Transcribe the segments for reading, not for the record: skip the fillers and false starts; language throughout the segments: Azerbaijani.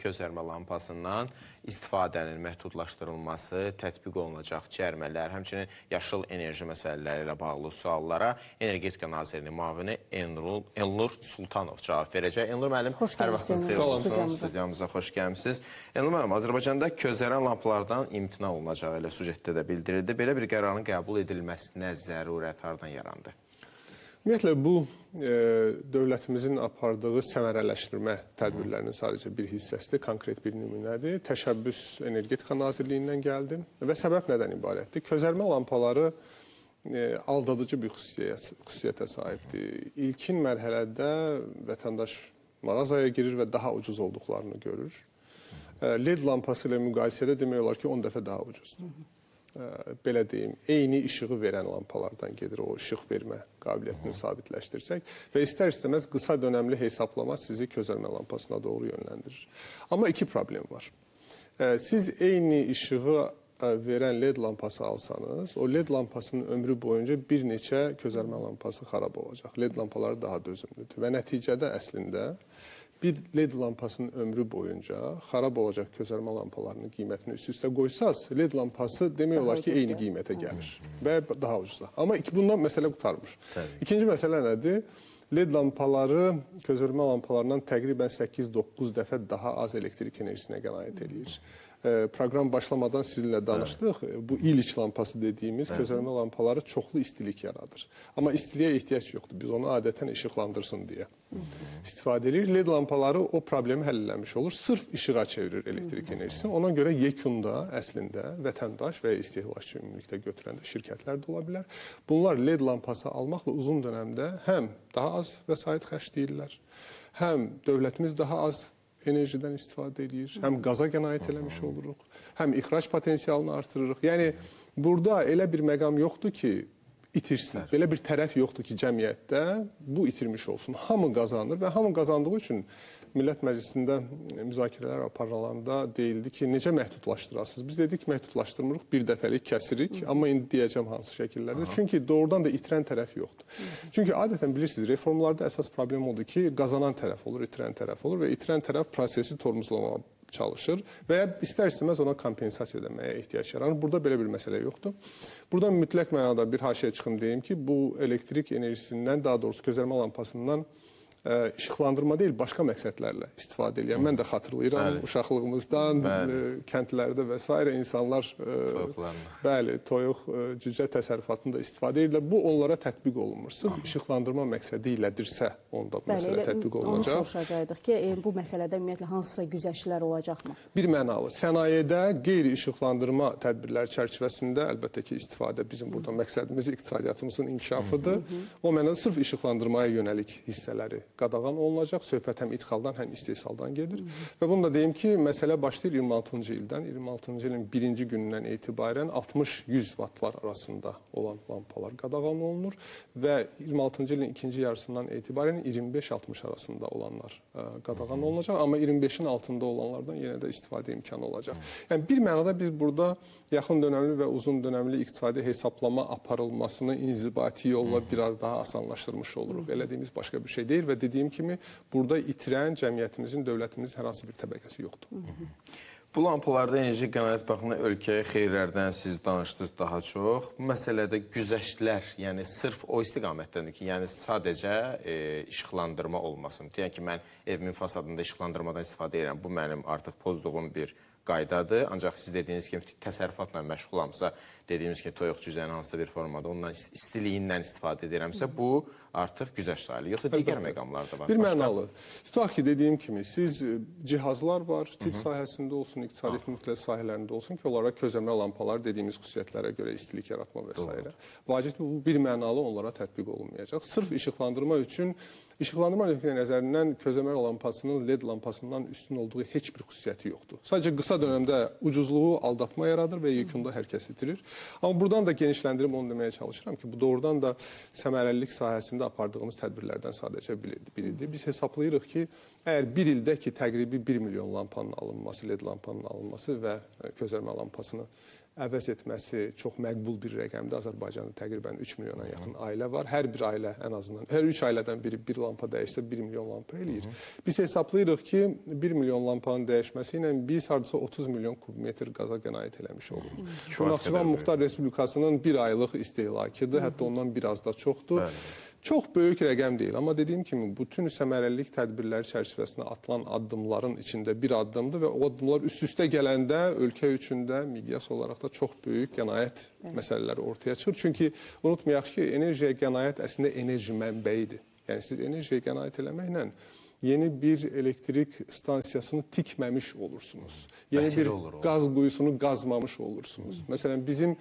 Közərmə lampasından istifadənin məhdudlaşdırılması, tətbiq olunacaq cərimələr, həmçinin yaşıl enerji məsələləri ilə bağlı suallara Energetika Nazirinin müavini Elnur Sultanov cavab verəcək. Elnur müəllim, hər vaxtınız xeyir olsun, studiyamıza xoş gəlmişsiniz. Elnur müəllim, Azərbaycanda közərən lampalardan imtina olunacağı ilə sujetdə də bildirildi. Belə bir qərarın qəbul edilməsinə zərurət hardan yarandı? Ümumiyyətlə, bu dövlətimizin apardığı səmərələşdirmə tədbirlərinin sadəcə bir hissəsidir, konkret bir nümunədir. Təşəbbüs Energetika Nazirliyindən gəldi və səbəb nədən ibarətdir? Közərmə lampaları aldadıcı bir xüsusiyyətə sahibdir. İlkin mərhələdə vətəndaş mağazaya girir və daha ucuz olduqlarını görür. LED lampası ilə müqayisədə demək olar ki, 10 dəfə daha ucuzdur. Belə deyim, eyni işığı verən lampalardan gedir o işıq vermə qabiliyyətini sabitləşdirsək və istər-istəməz qısa dönəmli hesablama sizi közərmə lampasına doğru yönləndirir. Amma iki problem var. Siz eyni işığı verən LED lampası alsanız, o LED lampasının ömrü boyunca bir neçə közərmə lampası xarab olacaq. LED lampaları daha dözümlüdür və nəticədə əslində bir LED lampasının ömrü boyunca xarab olacaq közərmə lampalarının qiymətini üst-üstə qoysaz, LED lampası demək olar ki, eyni qiymətə gəlir və daha ucuzlar. Amma bundan məsələ qutarmır. İkinci məsələ nədir? LED lampaları közərmə lampalarından təqribən 8-9 dəfə daha az elektrik enerjisinə qənaət edir. Proqram başlamadan sizinlə danışdıq. Bu iliç lampası dediyimiz közərmə lampaları çoxlu istilik yaradır. Amma istiliyə ehtiyac yoxdur. Biz onu adətən işıqlandırsın deyə istifadə edirik. LED lampaları o problemi həll eləmiş olur. Sırf işığa çevirir elektrik enerjisini. Ona görə yekunda əslində vətəndaş və istehlakçı ümumilikdə götürəndə şirkətlər də ola bilər. Bunlar LED lampası almaqla uzun dönəmdə həm daha az vəsait xərcləyirlər, həm dövlətimiz daha az enerjidən istifadə edir, həm qaza qənaət eləmiş oluruq, həm ixrac potensialını artırırıq. Yəni, burada elə bir məqam yoxdur ki, itirsin. Belə bir tərəf yoxdur ki, cəmiyyətdə bu itirmiş olsun. Hamı qazanır və hamı qazandığı üçün Millət Məclisində müzakirələr aparılanda deyildi ki, necə məhdudlaşdırasınız? Biz dedik, məhdudlaşdırmırıq, bir dəfəlik kəsirik, amma indi deyəcəm hansı şəkillərdə. Çünki doğrudan da itirən tərəf yoxdur. Çünki adətən bilirsiniz, reformlarda əsas problem odur ki, qazanan tərəf olur, itirən tərəf olur və itirən tərəf prosesi tormozlamağa çalışır və istər-istəməz ona kompensasiya ödəməyə ehtiyac yaranır. Burada belə bir məsələ yoxdur. Burada mütləq mənada bir haşiyə çıxım deyim ki, bu elektrik enerjisindən, daha doğrusu közərmə lampasından işıqlandırma deyil, başqa məqsədlərlə istifadə edir. Mən də xatırlayıram, uşaqlığımızdan, kəndlərdə və s. insanlar toyuq, cücə təsərrüfatında istifadə edirlər. Bu, onlara tətbiq olunmur. Sırf işıqlandırma məqsədi ilədirsə, onda bu məsələ tətbiq olunacaq. Onu soruşacaqdıq ki, bu məsələdə ümumiyyətlə hansısa güzəştlər olacaqmı? Bir mənalı. Sənayedə qeyri-işıqlandırma tədbirləri çərçivəsində əlbəttə ki, istifadə bizim burada məqsədimiz iqtisadiyyatımızın inkişafıdır. O mənada sırf işıqlandırmaya yönəlik hissələri qadağan olunacaq. Söhbət həm idxaldan, həm istehsaldan gedir. Və bunu da deyim ki, məsələ başlayır 26-cı ildən. 26-cı ilin birinci günündən etibarən 60-100 wattlar arasında olan lampalar qadağan olunur və 26-cı ilin ikinci yarısından etibarən 25-60 arasında olanlar qadağan olunacaq. Amma 25-in altında olanlardan yenə də istifadə imkanı olacaq. Yəni, bir mənada biz burada yaxın dönəmli və uzun dönəmli iqtisadi hesablama aparılmasını inzibati yolla biraz daha asanlaşdırmış oluruq. Elədiyimiz başqa bir şey deyil və dediyim kimi, burada itirən cəmiyyətimizin, dövlətimizin hər hansı bir təbəqəsi yoxdur. Bu lampalarda enerji qənaət baxımından ölkəyə xeyirlərdən siz danışdınız daha çox. Bu məsələdə güzəştlər, yəni sırf o istiqamətdəndir ki, yəni sadəcə işıqlandırma olmasın. Deyək ki, mən evimin fasadında işıqlandırmadan istifadə edirəm. Bu mənim artıq pozduğum bir qaydadır. Ancaq siz dediyiniz kimi təsərrüfatla məşğulamsa, dediyimiz ki, toyuq cüzəni hansısa bir formada, ondan istiliyindən istifadə edirəmsə, bu artıq güzəşt sayılır. Yoxsa digər məqamlar da var. Bir mənalı. Tutaq ki, dediyim kimi, siz cihazlar var, tibb sahəsində olsun, iqtisadiyyat müxtəlif sahələrində olsun ki, onlara közərmə lampalar dediyimiz xüsusiyyətlərə görə istilik yaratma və s. Vacibdir, bu bir mənalı onlara tətbiq olunmayacaq. Sırf işıqlandırma üçün, işıqlandırma nəzərindən közərmə lampasının LED lampasından üstün olduğu heç bir xüsusiyyəti yoxdur. Sadəcə qısa dönəmdə ucuzluğu aldatma yaradır və yekunda hər kəs itirir. Amma buradan da genişləndirib onu deməyə çalışıram ki, bu doğrudan da səmərəlilik sahəsində apardığımız tədbirlərdən sadəcə biridir. Biz hesablayırıq ki, əgər bir ildə ki, təqribi 1 milyon lampanın alınması, LED lampanın alınması və közərmə lampasını əvəz etməsi çox məqbul bir rəqəmdir. Azərbaycanda təqribən 3 milyona yaxın ailə var. Hər bir ailə ən azından, hər 3 ailədən biri bir lampa dəyişsə 1 milyon lampa eləyir. Biz hesablayırıq ki, 1 milyon lampanın dəyişməsi ilə biz hardasa 30 milyon kubmetr qaza qənaət eləmiş oluruq. Bu Naxçıvan Muxtar Respublikasının bir aylıq istehlakıdır, hətta ondan biraz da çoxdur. Çox böyük rəqəm deyil, amma dediyim kimi bütün səmərəlilik tədbirləri çərçivəsində atılan addımların içində bir addımdır və o addımlar üst-üstə gələndə ölkə üçün də miqyas olaraq da çox böyük qənaət məsələləri ortaya çıxır. Çünki unutmayaq ki, enerjiyə qənaət əslində enerji mənbəyidir. Yəni siz enerjiyə qənaət eləməklə yeni bir elektrik stansiyasını tikməmiş olursunuz. Yeni bir qaz quyusunu qazmamış olursunuz. Məsələn, bizim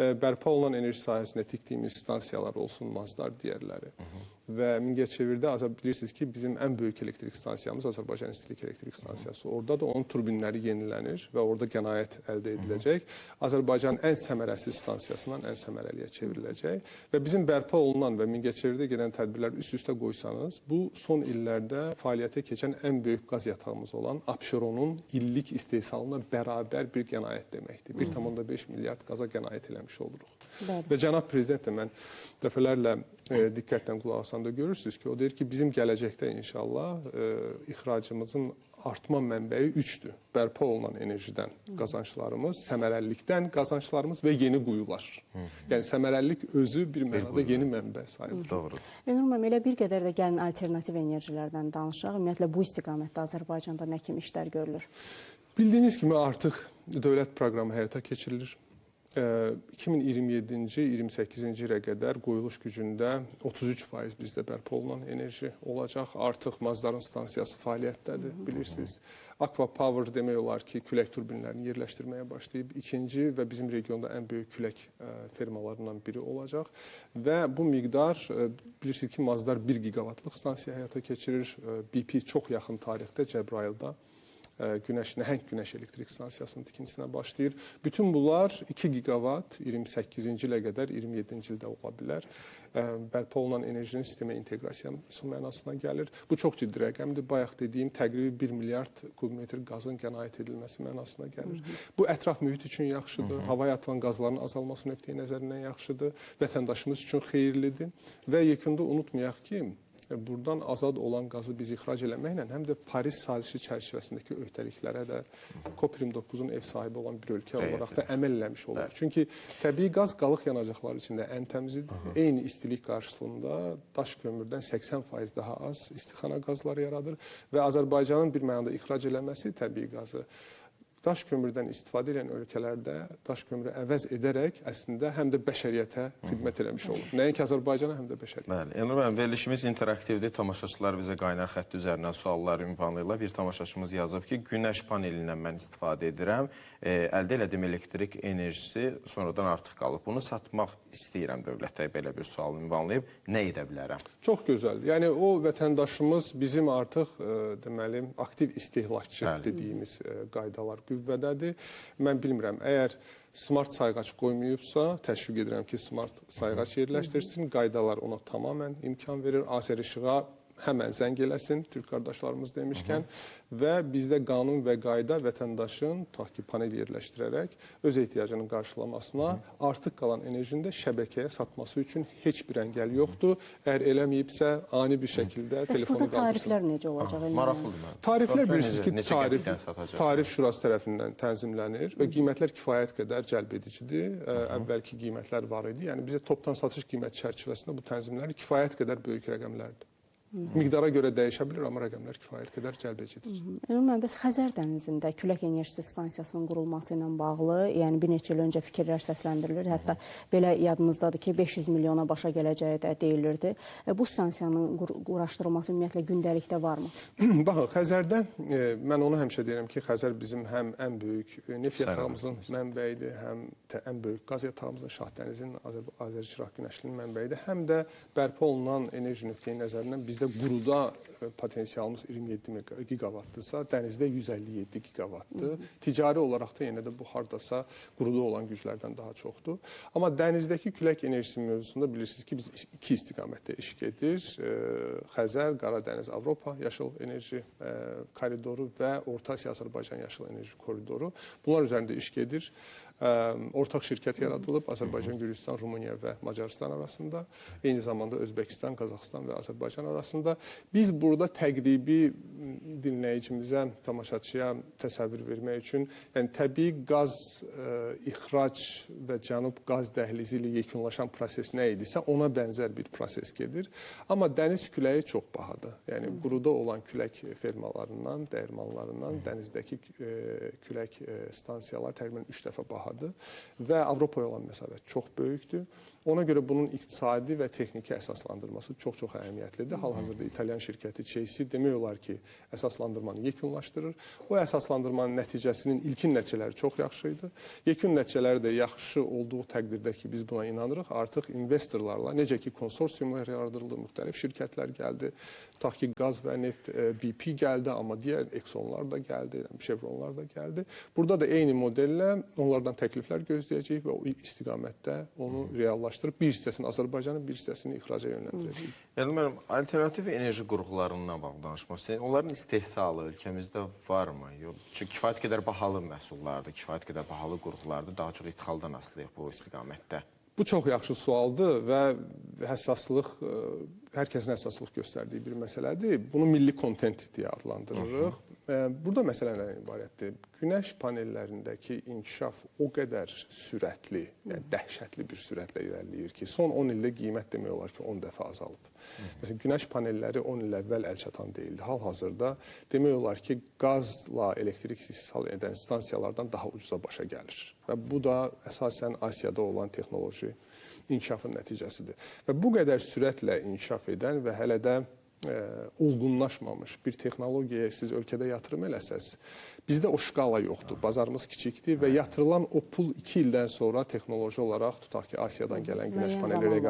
bərpa olunan enerji sahəsində tikdiyimiz stansiyalar olsun, Mazdar digərləri. Və Mingəçevirdə bilirsiniz ki, bizim ən böyük elektrik stansiyamız Azərbaycan İstilik Elektrik Stansiyası. Orada da onun turbinləri yenilənir və orada qənaət əldə ediləcək. Azərbaycanın ən səmərəsiz stansiyasından ən səmərəliyə çevriləcək. Və bizim bərpa olunan və Mingəçevirdə gedən tədbirləri üst-üstə qoysanız, bu son illərdə fəaliyyətə keçən ən böyük qaz yatağımız olan Abşeronun illik istehsalına bərabər bir qənaət deməkdir. 1,5 milyard qaza qənaət eləmiş oluruq. Və cənab prezident də mən dəfələrlə diqqətlə qulaq asanda görürsünüz ki, o deyir ki, bizim gələcəkdə inşallah ixracımızın artma mənbəyi 3-dür. Bərpa olunan enerjidən qazanclarımız, səmərəlilikdən qazanclarımız və yeni quyular. Yəni səmərəlilik özü bir mənada yeni mənbə sayılır. Doğrudur. Elnur müəllim, elə bir qədər də gəlin alternativ enerjilərdən danışaq. Ümumiyyətlə bu istiqamətdə Azərbaycanda nə kimi işlər görülür? Bildiyiniz kimi artıq dövlət proqramı həyata keçirilir. 2027-ci, 28-ci ilə qədər qoyuluş gücündə 33% bizdə bərpa olunan enerji olacaq. Artıq Mazdarın stansiyası fəaliyyətdədir, bilirsiniz. Aqua Power demək olar ki, külək turbinlərini yerləşdirməyə başlayıb. İkinci və bizim regionda ən böyük külək fermalarından biri olacaq. Və bu miqdar, bilirsiniz ki, Mazdar 1 giqavatlıq stansiya həyata keçirir. BP çox yaxın tarixdə Cəbrayılda nəhəng günəş elektrik stansiyasının tikintisinə başlayır. Bütün bunlar 2 giqavat 28-ci ilə qədər 27-ci ildə ola bilər. Bərpa olunan enerjinin sistemə inteqrasiyası mənasına gəlir. Bu çox ciddi rəqəmdir. Bayaq dediyim təqribi 1 milyard kubmetr qazın qənaət edilməsi mənasına gəlir. Bu ətraf mühit üçün yaxşıdır. Havaya atılan qazların azalması nöqteyi nəzərindən yaxşıdır. Vətəndaşımız üçün xeyirlidir. Və yekunda unutmayaq ki, buradan azad olan qazı biz ixrac eləməklə həm də Paris sazişi çərçivəsindəki öhdəliklərə də COP29-un ev sahibi olan bir ölkə olaraq da əməl eləmiş olur. Çünki təbii qaz qalıq yanacaqları içində ən təmizidir. Eyni istilik qarşısında daş kömürdən 80% daha az istixana qazları yaradır və Azərbaycanın bir mənada ixrac eləməsi təbii qazı daş kömürdən istifadə edən ölkələrdə daş kömürü əvəz edərək əslində həm də bəşəriyyətə xidmət eləmiş olur. Nəinki Azərbaycana, həm də bəşəriyyətə. Bəli, Elnur müəllim, verilişimiz interaktivdir. Tamaşaçılar bizə qaynar xətt üzərindən suallar ünvanlayırlar. Bir tamaşaçımız yazıb ki, günəş panelindən mən istifadə edirəm. Əldə elədiyim elektrik enerjisi sonradan artıq qalıb. Bunu satmaq istəyirəm dövlətə, belə bir sual ünvanlayıb. Nə edə bilərəm? Çox gözəl. Yəni o vətəndaşımız bizim artıq deməli aktiv istehlakçı dediyimiz qaydalar qüvvədədir. Mən bilmirəm, əgər smart sayğac qoymayıbsa, təşviq edirəm ki, smart sayğac yerləşdirsin. Qaydalar ona tamamən imkan verir. Azərişığa həmən zəng eləsin, türk qardaşlarımız demişkən və bizdə qanun və qayda vətəndaşın tutaq ki, panel yerləşdirərək öz ehtiyacının qarşılamasına, artıq qalan enerjini də şəbəkəyə satması üçün heç bir əngəl yoxdur. Əgər eləməyibsə, ani bir şəkildə telefonu qaldırsın. Burada tariflər necə olacaq? Maraqlıdır mən. Tariflər bilirsiniz ki, tarif şurası tərəfindən tənzimlənir və qiymətlər kifayət qədər cəlb edicidir. Əvvəlki qiymətlər var idi. Yəni bizə topdan satış qiymət çərçivəsində bu tənzimlər kifayət qədər böyük rəqəmlərdir. Miqdara görə dəyişə bilir, amma rəqəmlər kifayət qədər cəlb edicidir. Bəs Xəzər dənizində külək enerjisi stansiyasının qurulması ilə bağlı, yəni bir neçə il öncə fikirlər səsləndirilir. Hətta belə yadımızdadır ki, 500 milyona başa gələcəyi də deyilirdi. Bu stansiyanın quraşdırılması ümumiyyətlə gündəlikdə varmı? Baxın, Xəzərdə mən onu həmişə deyirəm ki, Xəzər bizim həm ən böyük neft yatağımızın mənbəyidir, həm ən böyük qaz yatağımızın, Şah dənizinin, Azərçıraq günəşlinin mənbəyidir, həm də bərpa olunan enerji nöqteyi nəzərindən bizdə bizdə quruda potensialımız 27 giqavatdırsa, dənizdə 157 giqavatdır. Ticari olaraq da yenə də bu hardasa quruda olan güclərdən daha çoxdur. Amma dənizdəki külək enerjisi mövzusunda bilirsiniz ki, biz iki istiqamətdə iş gedir. Xəzər, Qaradəniz, Avropa yaşıl enerji koridoru və Orta Asiya, Azərbaycan yaşıl enerji koridoru. Bunlar üzərində iş gedir. Ortaq şirkət yaradılıb Azərbaycan, Gürcüstan, Rumıniya və Macarıstan arasında. Eyni zamanda Özbəkistan, Qazaxıstan və Azərbaycan arasında. Biz burada təqribi dinləyicimizə, tamaşaçıya təsəvvür vermək üçün, yəni təbii qaz ixrac və cənub qaz dəhlizi ilə yekunlaşan proses nə idisə, ona bənzər bir proses gedir. Amma dəniz küləyi çox bahadır. Yəni quruda olan külək fermalarından, dəyirmanlarından dənizdəki külək stansiyalar təqribən 3 dəfə bahadır. Və Avropaya olan məsafə çox böyükdür. Ona görə bunun iqtisadi və texniki əsaslandırması çox-çox əhəmiyyətlidir. Hal-hazırda İtalyan şirkəti Chase demək olar ki, əsaslandırmanı yekunlaşdırır. O əsaslandırmanın nəticəsinin ilkin nəticələri çox yaxşı idi. Yekun nəticələri də yaxşı olduğu təqdirdə ki, biz buna inanırıq. Artıq investorlarla, necə ki, konsorsiyumlar yaradıldı, müxtəlif şirkətlər gəldi. Tutaq ki, qaz və neft BP gəldi, amma digər Exxonlar da gəldi, Chevronlar da gəldi. Burada da eyni modellə onlardan təkliflər gözləyəcəyik və o istiqamətdə onu reallaşdırıb bir hissəsini Azərbaycanın, bir hissəsini ixraca yönləndirəcəyik. Yəni mənim alternativ enerji qurğularından bağlı danışmaq istəyirəm. Onların istehsalı ölkəmizdə varmı? Çünki kifayət qədər bahalı məhsullardır, kifayət qədər bahalı qurğulardır. Daha çox ixaldan asılıyıq bu istiqamətdə. Bu çox yaxşı sualdır və həssaslıq, hər kəsin həssaslıq göstərdiyi bir məsələdir. Bunu milli kontent deyə adlandırırıq. Burada məsələ nədən ibarətdir? Günəş panellərindəki inkişaf o qədər sürətli, yəni dəhşətli bir sürətlə irəliləyir ki, son 10 ildə qiymət demək olar ki, 10 dəfə azalıb. Məsələn, günəş panelləri 10 il əvvəl əlçatan deyildi. Hal-hazırda demək olar ki, qazla elektrik istehsal edən stansiyalardan daha ucuza başa gəlir. Və bu da əsasən Asiyada olan texnoloji inkişafın nəticəsidir. Və bu qədər sürətlə inkişaf edən və hələ də olgunlaşmamış bir texnologiyaya siz ölkədə yatırım eləsəz, bizdə o şkala yoxdur, bazarımız kiçikdir və yatırılan o pul 2 ildən sonra texnoloji olaraq, tutaq ki, Asiyadan gələn günəş paneli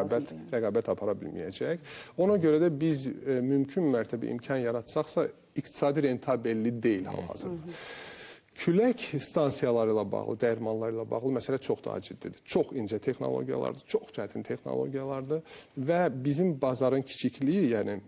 rəqabət apara bilməyəcək. Ona görə də biz mümkün mərtəbə imkan yaratsaqsa, iqtisadi rentabelli deyil hal-hazırda. Külək stansiyaları ilə bağlı, dəyirmanları ilə bağlı məsələ çox daha ciddidir. Çox incə texnologiyalardır, çox çətin texnologiyalardır və bizim bazarın kiçikliyi, yəni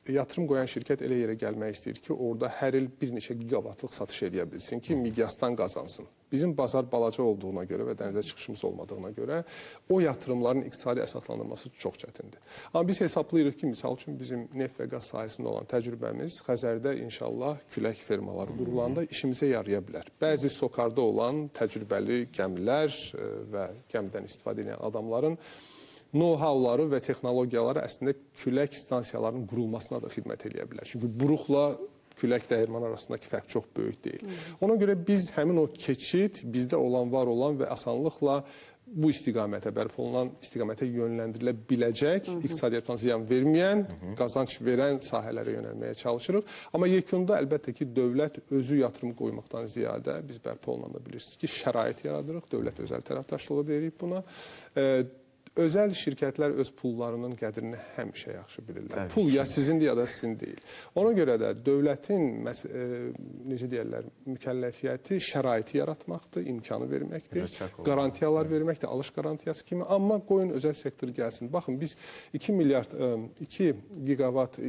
yatırım qoyan şirkət elə yerə gəlmək istəyir ki, orada hər il bir neçə gigavatlıq satış edə bilsin ki, miqyasdan qazansın. Bizim bazar balaca olduğuna görə və dənizə çıxışımız olmadığına görə o yatırımların iqtisadi əsaslandırması çox çətindir. Amma biz hesablayırıq ki, misal üçün bizim neft və qaz sahəsində olan təcrübəmiz Xəzərdə inşallah külək fermaları qurulanda işimizə yaraya bilər. Bəzi sokarda olan təcrübəli gəmilər və gəmidən istifadə edən adamların know-howları və texnologiyaları əslində külək stansiyalarının qurulmasına da xidmət edə bilər. Çünki buruqla külək dəyirman arasındakı fərq çox böyük deyil. Ona görə biz həmin o keçid, bizdə olan, var olan və asanlıqla bu istiqamətə, bərpa olunan istiqamətə yönləndirilə biləcək, iqtisadiyyatına ziyan verməyən, qazanc verən sahələrə yönəlməyə çalışırıq. Amma yekunda əlbəttə ki, dövlət özü yatırım qoymaqdan ziyadə, biz bərpa olunanda bilirsiniz ki, şərait yaradırıq, dövlət özəl tərəfdaşlığı deyirik buna. Özəl şirkətlər öz pullarının qədrini həmişə yaxşı bilirlər. Pul ya sizindir, ya da sizin deyil. Ona görə də dövlətin, necə deyərlər, mükəlləfiyyəti şəraiti yaratmaqdır, imkanı verməkdir, qarantiyalar verməkdir, alış qarantiyası kimi. Amma qoyun özəl sektor gəlsin. Baxın, biz 2 gigavat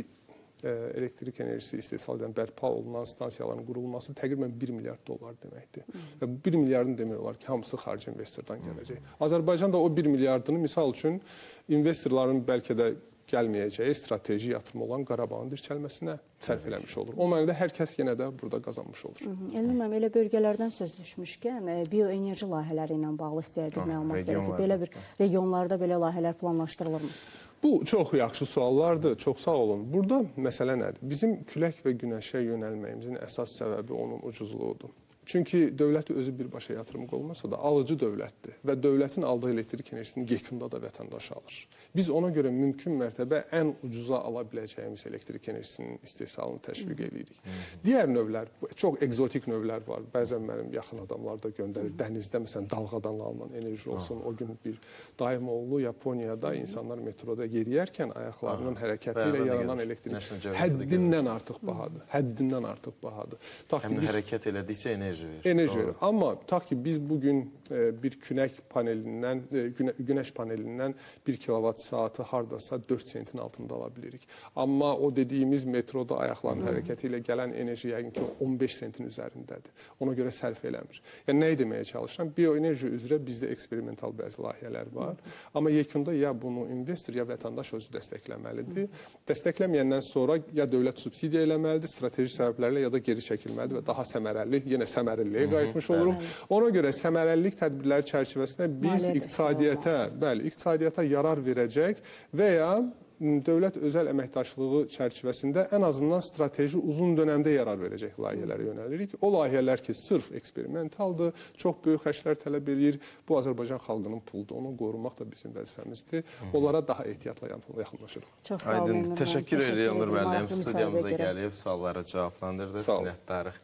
elektrik enerjisi istehsal edən bərpa olunan stansiyaların qurulması təqribən 1 milyard dollar deməkdir. Və 1 milyardın demək olar ki, hamısı xarici investordan gələcək. Azərbaycan da o 1 milyardını misal üçün investorların bəlkə də gəlməyəcəyi strateji yatırım olan Qarabağın dirçəlməsinə sərf eləmiş olur. O mənada hər kəs yenə də burada qazanmış olur. Elnur müəllim, elə bölgələrdən söz düşmüşkən, bioenerji layihələri ilə bağlı istəyərdik məlumat verəsiniz. Belə bir regionlarda belə layihələr planlaşdırılırmı? Bu çox yaxşı suallardır, çox sağ olun. Burada məsələ nədir? Bizim külək və günəşə yönəlməyimizin əsas səbəbi onun ucuzluğudur. Çünki dövlət özü birbaşa yatırım olmasa da alıcı dövlətdir və dövlətin aldığı elektrik enerjisini yekunda da vətəndaş alır. Biz ona görə mümkün mərtəbə ən ucuza ala biləcəyimiz elektrik enerjisinin istehsalını təşviq edirik. Digər növlər, çox egzotik növlər var. Bəzən mənim yaxın adamlar da göndərir. Dənizdə məsələn dalğadan alınan enerji olsun. O gün bir daim oldu Yaponiyada insanlar metroda yeriyərkən ayaqlarının hərəkəti ilə yaranan elektrik həddindən artıq bahadır. Həddindən artıq bahadır. Həm də hərəkət elədikcə enerji verir. Enerji verir. Amma tutaq ki, biz bugün bir günəş panelindən 1 kilovat saatı hardasa 4 sentin altında ala bilirik. Amma o dediyimiz metroda ayaqların hərəkəti ilə gələn enerji yəqin ki 15 sentin üzərindədir. Ona görə sərf eləmir. Yəni nəyi deməyə çalışıram? Bioenerji üzrə bizdə eksperimental bəzi layihələr var. Amma yekunda ya bunu investor, ya vətəndaş özü dəstəkləməlidir. Dəstəkləməyəndən sonra ya dövlət subsidiya eləməlidir, strateji səbəblərlə ya da geri çəkilməlidir və daha səmərəli, yenə səmərəliliyə qayıtmış olurum. Ona görə səmərəlilik tədbirləri çərçivəsində biz iqtisadiyyata yarar verəcək və ya dövlət özəl əməkdaşlığı çərçivəsində ən azından strateji uzun dönəmdə yarar verəcək layihələrə yönəlirik. O layihələr ki, sırf eksperimentaldır, çox böyük xərclər tələb edir. Bu Azərbaycan xalqının puludur. Onu qorumaq da bizim vəzifəmizdir. Onlara daha ehtiyatla yaxınlaşırıq. Çox sağ olun. Təşəkkür edirəm Nur müəllim. Studiyamıza gəlib suallara cavablandırdı. Minnətdarıq.